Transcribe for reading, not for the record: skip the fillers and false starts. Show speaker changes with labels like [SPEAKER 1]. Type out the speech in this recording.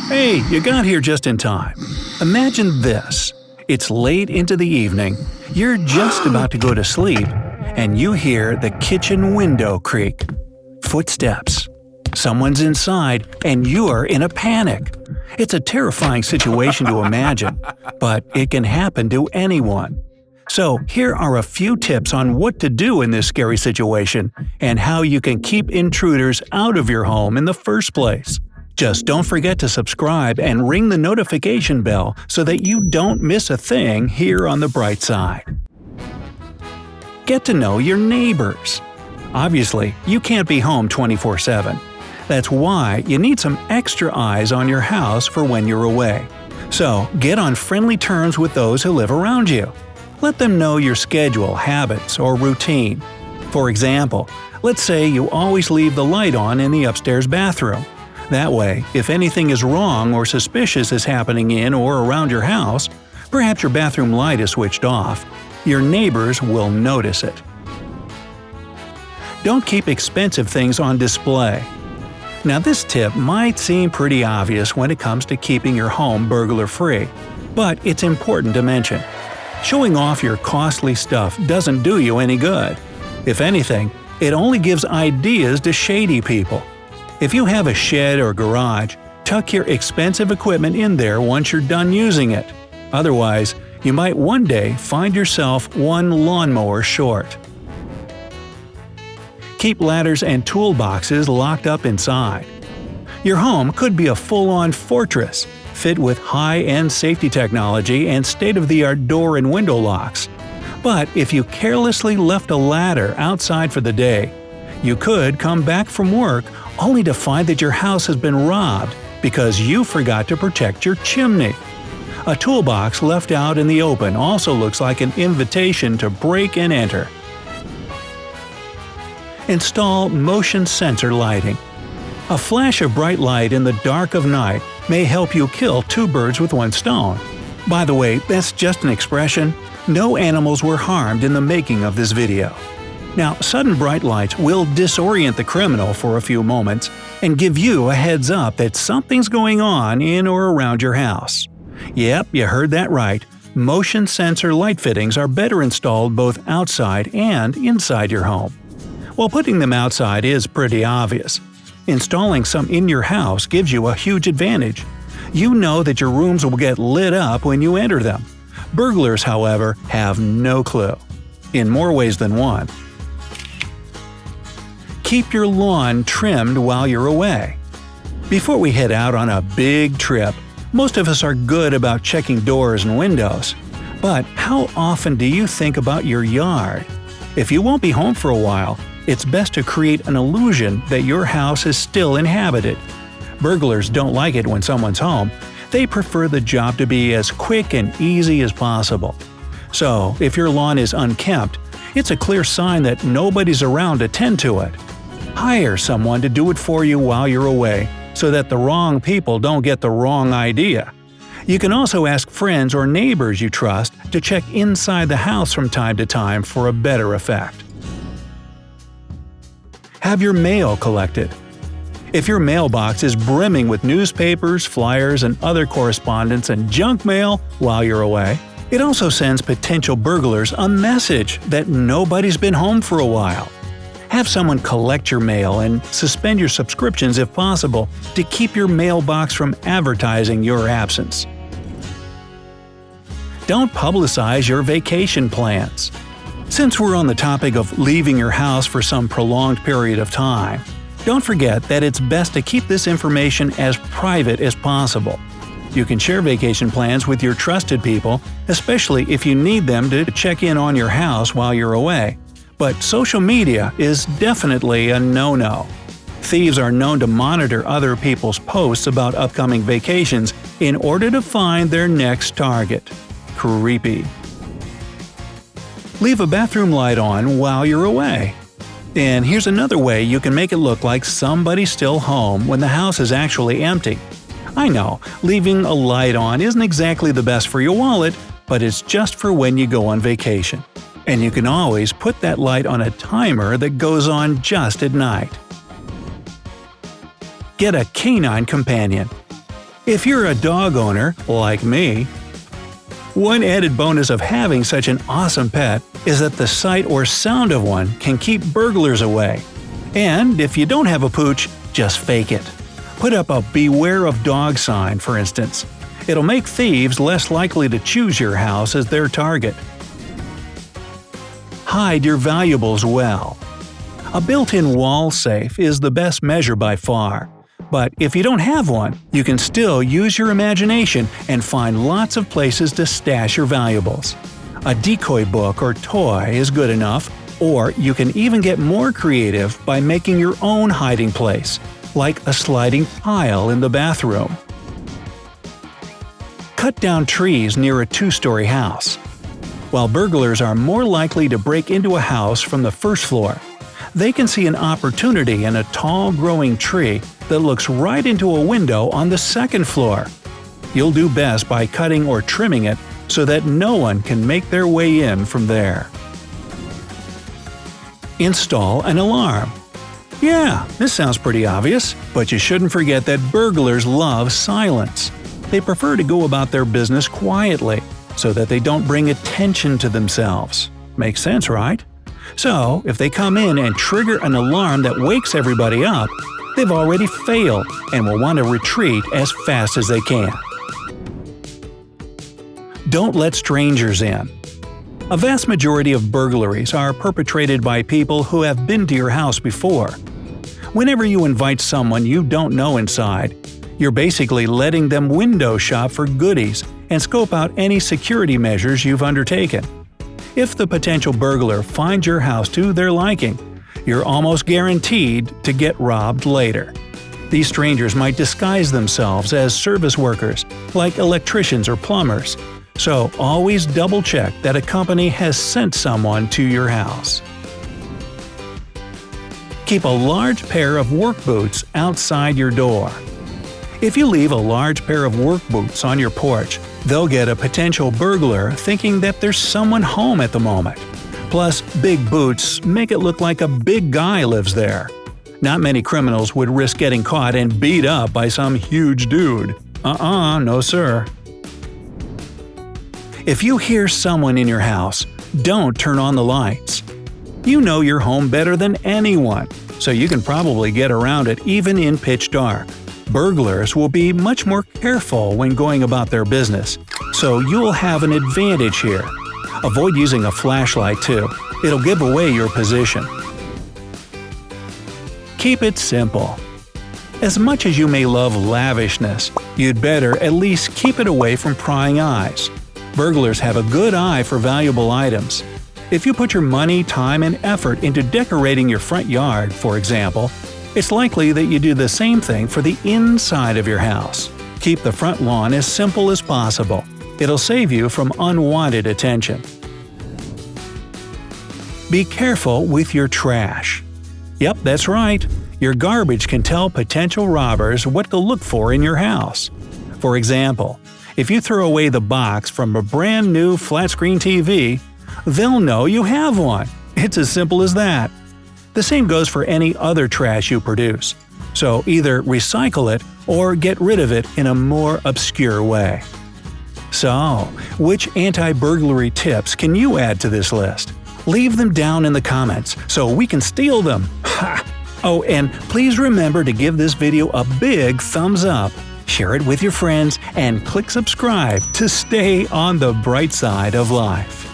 [SPEAKER 1] Hey, you got here just in time. Imagine this. It's late into the evening, you're just about to go to sleep, and you hear the kitchen window creak. Footsteps. Someone's inside, and you're in a panic. It's a terrifying situation to imagine, but it can happen to anyone. So here are a few tips on what to do in this scary situation and how you can keep intruders out of your home in the first place. Just don't forget to subscribe and ring the notification bell so that you don't miss a thing here on the bright side. Get to know your neighbors. Obviously, you can't be home 24/7. That's why you need some extra eyes on your house for when you're away. So get on friendly terms with those who live around you. Let them know your schedule, habits, or routine. For example, let's say you always leave the light on in the upstairs bathroom. That way, if anything is wrong or suspicious is happening in or around your house, perhaps your bathroom light is switched off, your neighbors will notice it. Don't keep expensive things on display. Now this tip might seem pretty obvious when it comes to keeping your home burglar-free, but it's important to mention. Showing off your costly stuff doesn't do you any good. If anything, it only gives ideas to shady people. If you have a shed or garage, tuck your expensive equipment in there once you're done using it. Otherwise, you might one day find yourself one lawnmower short. Keep ladders and toolboxes locked up inside. Your home could be a full-on fortress, fit with high-end safety technology and state-of-the-art door and window locks. But if you carelessly left a ladder outside for the day, you could come back from work only to find that your house has been robbed because you forgot to protect your chimney. A toolbox left out in the open also looks like an invitation to break and enter. Install motion sensor lighting. A flash of bright light in the dark of night may help you kill two birds with one stone. By the way, that's just an expression. No animals were harmed in the making of this video. Now, sudden bright lights will disorient the criminal for a few moments and give you a heads up that something's going on in or around your house. Yep, you heard that right. Motion sensor light fittings are better installed both outside and inside your home. While putting them outside is pretty obvious, installing some in your house gives you a huge advantage. You know that your rooms will get lit up when you enter them. Burglars, however, have no clue. In more ways than one. Keep your lawn trimmed while you're away. Before we head out on a big trip, most of us are good about checking doors and windows. But how often do you think about your yard? If you won't be home for a while, it's best to create an illusion that your house is still inhabited. Burglars don't like it when someone's home. They prefer the job to be as quick and easy as possible. So, if your lawn is unkempt, it's a clear sign that nobody's around to tend to it. Hire someone to do it for you while you're away, so that the wrong people don't get the wrong idea. You can also ask friends or neighbors you trust to check inside the house from time to time for a better effect. Have your mail collected. If your mailbox is brimming with newspapers, flyers, and other correspondence and junk mail while you're away, it also sends potential burglars a message that nobody's been home for a while. Have someone collect your mail and suspend your subscriptions if possible to keep your mailbox from advertising your absence. Don't publicize your vacation plans. Since we're on the topic of leaving your house for some prolonged period of time, don't forget that it's best to keep this information as private as possible. You can share vacation plans with your trusted people, especially if you need them to check in on your house while you're away. But social media is definitely a no-no. Thieves are known to monitor other people's posts about upcoming vacations in order to find their next target. Creepy. Leave a bathroom light on while you're away. And here's another way you can make it look like somebody's still home when the house is actually empty. I know, leaving a light on isn't exactly the best for your wallet, but it's just for when you go on vacation. And you can always put that light on a timer that goes on just at night. Get a canine companion. If you're a dog owner, like me, one added bonus of having such an awesome pet is that the sight or sound of one can keep burglars away. And if you don't have a pooch, just fake it. Put up a "Beware of Dog" sign, for instance. It'll make thieves less likely to choose your house as their target. Hide your valuables well. A built-in wall safe is the best measure by far. But if you don't have one, you can still use your imagination and find lots of places to stash your valuables. A decoy book or toy is good enough, or you can even get more creative by making your own hiding place, like a sliding pile in the bathroom. Cut down trees near a two-story house. While burglars are more likely to break into a house from the first floor, they can see an opportunity in a tall growing tree that looks right into a window on the second floor. You'll do best by cutting or trimming it so that no one can make their way in from there. Install an alarm. Yeah, this sounds pretty obvious, but you shouldn't forget that burglars love silence. They prefer to go about their business quietly, so that they don't bring attention to themselves. Makes sense, right? So, if they come in and trigger an alarm that wakes everybody up, they've already failed and will want to retreat as fast as they can. Don't let strangers in. A vast majority of burglaries are perpetrated by people who have been to your house before. Whenever you invite someone you don't know inside, you're basically letting them window shop for goodies and scope out any security measures you've undertaken. If the potential burglar finds your house to their liking, you're almost guaranteed to get robbed later. These strangers might disguise themselves as service workers, like electricians or plumbers, so always double-check that a company has sent someone to your house. Keep a large pair of work boots outside your door. If you leave a large pair of work boots on your porch, they'll get a potential burglar thinking that there's someone home at the moment. Plus, big boots make it look like a big guy lives there. Not many criminals would risk getting caught and beat up by some huge dude. No sir. If you hear someone in your house, don't turn on the lights. You know your home better than anyone, so you can probably get around it even in pitch dark. Burglars will be much more careful when going about their business, so you'll have an advantage here. Avoid using a flashlight too. It'll give away your position. Keep it simple. As much as you may love lavishness, you'd better at least keep it away from prying eyes. Burglars have a good eye for valuable items. If you put your money, time, and effort into decorating your front yard, for example, it's likely that you do the same thing for the inside of your house. Keep the front lawn as simple as possible. It'll save you from unwanted attention. Be careful with your trash. Yep, that's right. Your garbage can tell potential robbers what to look for in your house. For example, if you throw away the box from a brand new flat-screen TV, they'll know you have one. It's as simple as that. The same goes for any other trash you produce. So either recycle it or get rid of it in a more obscure way. So, which anti-burglary tips can you add to this list? Leave them down in the comments so we can steal them. Ha! Oh, and please remember to give this video a big thumbs up, share it with your friends, and click subscribe to stay on the bright side of life.